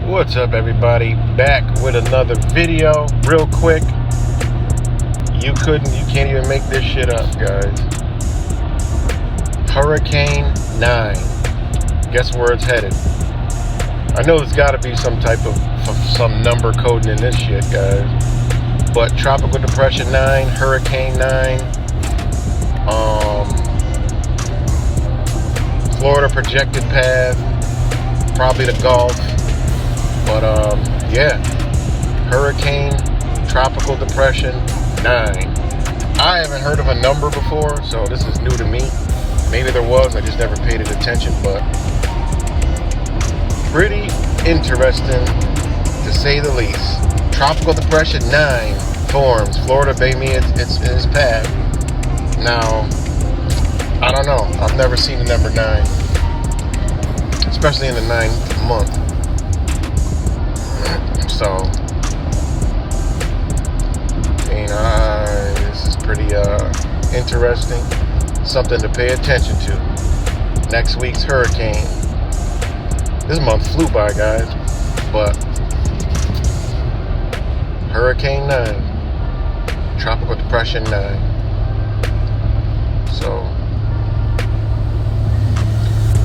What's up, everybody? Back with another video real quick. You can't even make this shit up, guys. Hurricane 9. Guess where it's headed? I know there's got to be some type of some number coding in this shit, guys. But Tropical Depression 9, Hurricane 9, Florida projected path, probably the Gulf. But yeah, Hurricane Tropical Depression 9. I haven't heard of a number before, so this is new to me. Maybe there was, I just never paid it attention, but pretty interesting to say the least. Tropical Depression 9 forms. Florida Bay me it's in its path. Now, I don't know. I've never seen the number 9, especially in the 9th month. So, this is pretty interesting. Something to pay attention to. Next week's hurricane. This month flew by, guys. But Hurricane 9. Tropical Depression 9. So,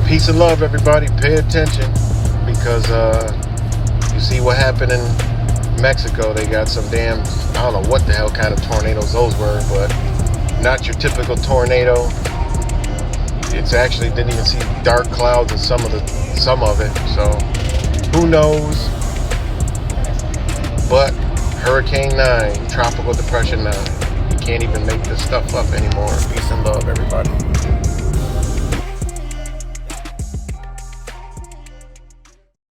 peace and love, everybody. Pay attention. Because, you see what happened in Mexico. They got some damn, I don't know what the hell kind of tornadoes those were, but not your typical tornado. It's actually didn't even see dark clouds in some of it. So who knows? But Hurricane 9, Tropical Depression 9. You can't even make this stuff up anymore. Peace and love, everybody.